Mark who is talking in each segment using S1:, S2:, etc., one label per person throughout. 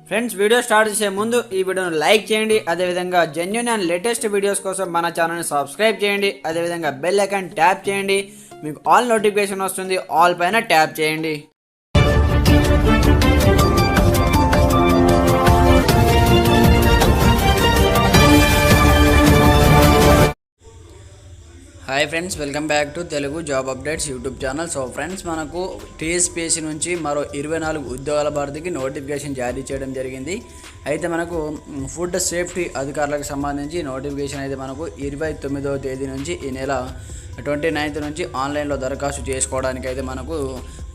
S1: Friends, video start చేసే ముందు ఈ వీడియోను లైక్ చేయండి. అదేవిధంగా జెన్యూన్ అండ్ లేటెస్ట్ వీడియోస్ కోసం మన ఛానల్ని సబ్స్క్రైబ్ చేయండి. అదేవిధంగా బెల్ ఐకాన్ ట్యాప్ చేయండి. మీకు ఆల్ నోటిఫికేషన్ వస్తుంది. ఆల్ పైన ట్యాప్ చేయండి. Hi friends, welcome back to Telugu job updates YouTube channel. So friends, మనకు TSPSC నుంచి మరో 24 ఉద్యోగాల భర్తీకి నోటిఫికేషన్ జారీ చేయడం జరిగింది. అయితే మనకు ఫుడ్ సేఫ్టీ అధికారులకు సంబంధించి నోటిఫికేషన్ అయితే మనకు 29వ తేదీ నుంచి ఈ నెల 29th నుంచి ఆన్లైన్లో దరఖాస్తు చేసుకోవడానికి అయితే మనకు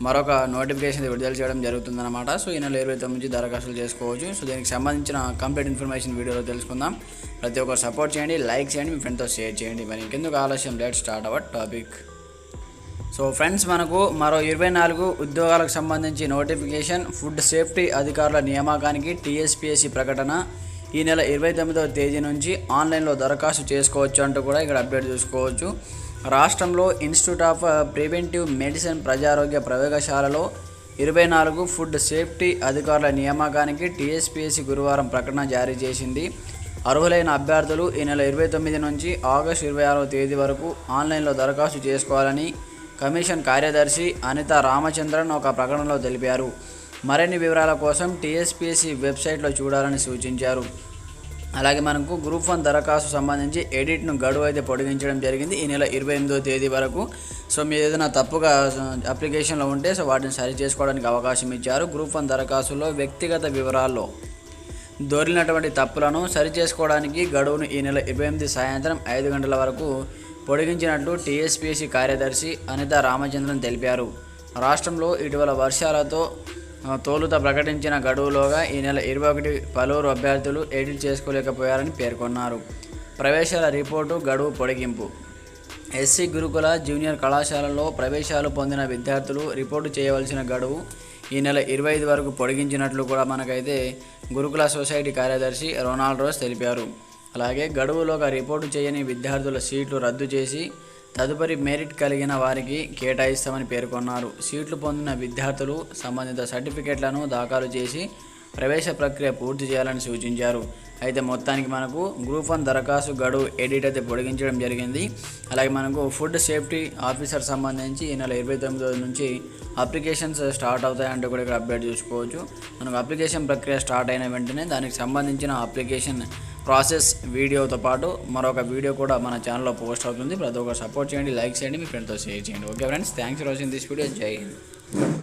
S1: మరొక నోటిఫికేషన్ విడుదల చేయడం జరుగుతుందన్నమాట. సో ఈ నెల 29 నుంచి దరఖాస్తులు చేసుకోవచ్చు. సో దీనికి సంబంధించిన కంప్లీట్ ఇన్ఫర్మేషన్ వీడియోలో తెలుసుకుందాం. ప్రతి ఒక్కరు సపోర్ట్ చేయండి, లైక్ చేయండి, మీ ఫ్రెండ్తో షేర్ చేయండి. మరి ఇంకెందుకు ఆలస్యం, let's start our topic. So friends, మనకు మరో 24 ఉద్యోగాలకు సంబంధించి నోటిఫికేషన్ ఫుడ్ సేఫ్టీ అధికారుల నియామకానికి TSPSC ప్రకటన ఈ నెల 29వ తేదీ నుంచి ఆన్లైన్లో దరఖాస్తు చేసుకోవచ్చు అంటూ కూడా ఇక్కడ అప్డేట్ చూసుకోవచ్చు. రాష్ట్రంలో ఇన్స్టిట్యూట్ ఆఫ్ ప్రివెంటివ్ మెడిసిన్ ప్రజారోగ్య ప్రయోగశాలలో 24 ఫుడ్ సేఫ్టీ అధికారుల నియామకానికి TSPSC గురువారం ప్రకటన జారీ చేసింది. అర్హులైన అభ్యర్థులు ఈ నెల 29 నుంచి ఆగస్టు 26వ తేదీ వరకు ఆన్లైన్లో దరఖాస్తు చేసుకోవాలని కమిషన్ కార్యదర్శి అనిత రామచంద్రన్ ఒక ప్రకటనలో తెలిపారు. మరిన్ని వివరాల కోసం TSPSC వెబ్సైట్లో చూడాలని సూచించారు. అలాగే మనకు గ్రూప్ 1 దరఖాస్తు సంబంధించి ఎడిట్ను గడువు అయితే పొడిగించడం జరిగింది ఈ నెల 28వ తేదీ వరకు. సో మీరు ఏదైనా తప్పుగా అప్లికేషన్లో ఉంటే సో వాటిని సరి చేసుకోవడానికి అవకాశం ఇచ్చారు. గ్రూప్ 1 దరఖాస్తులో వ్యక్తిగత వివరాల్లో దొరికినటువంటి తప్పులను సరిచేసుకోవడానికి గడువును ఈ నెల 28 సాయంత్రం 5 గంటల వరకు పొడిగించినట్లు TSPSC కార్యదర్శి అనిత రామచంద్రన్ తెలిపారు. రాష్ట్రంలో ఇటీవల వర్షాలతో తొలుత ప్రకటించిన గడువులోగా ఈ నెల 21 పలువురు అభ్యర్థులు ఎడిట్ చేసుకోలేకపోయారని పేర్కొన్నారు. ప్రవేశాల రిపోర్టు గడువు పొడిగింపు. SC గురుకుల జూనియర్ కళాశాలలో ప్రవేశాలు పొందిన విద్యార్థులు రిపోర్టు చేయవలసిన గడువు ఈ నెల 25 వరకు పొడిగించినట్లు కూడా మనకైతే గురుకుల సొసైటీ కార్యదర్శి రొనాల్డ్ రోజ్ తెలిపారు. అలాగే గడువులోగా రిపోర్టు చేయని విద్యార్థుల సీట్లు రద్దు చేసి తదుపరి మెరిట్ కలిగిన వారికి కేటాయిస్తామని పేర్కొన్నారు. సీట్లు పొందిన విద్యార్థులు సంబంధిత సర్టిఫికెట్లను దాఖలు చేసి ప్రవేశ ప్రక్రియ పూర్తి చేయాలని సూచించారు. అయితే మొత్తానికి మనకు గ్రూప్ 1 దరఖాస్తు గడువు ఎడిట్ అయితే పొడిగించడం జరిగింది. అలాగే మనకు ఫుడ్ సేఫ్టీ ఆఫీసర్ సంబంధించి ఈ నెల 29 నుంచి అప్లికేషన్స్ స్టార్ట్ అవుతాయంటే కూడా ఇక్కడ అప్డేట్ చూసుకోవచ్చు. మనకు అప్లికేషన్ ప్రక్రియ స్టార్ట్ అయిన వెంటనే దానికి సంబంధించిన అప్లికేషన్ ప్రాసెస్ వీడియోతో పాటు మరొక వీడియో కూడా మన ఛానల్లో పోస్ట్ అవుతుంది. ప్రతి ఒక్కరు సపోర్ట్ చేయండి, లైక్ చేయండి, మీ ఫ్రెండ్తో షేర్ చేయండి. Okay friends, thanks for watching this video. జై హింద్.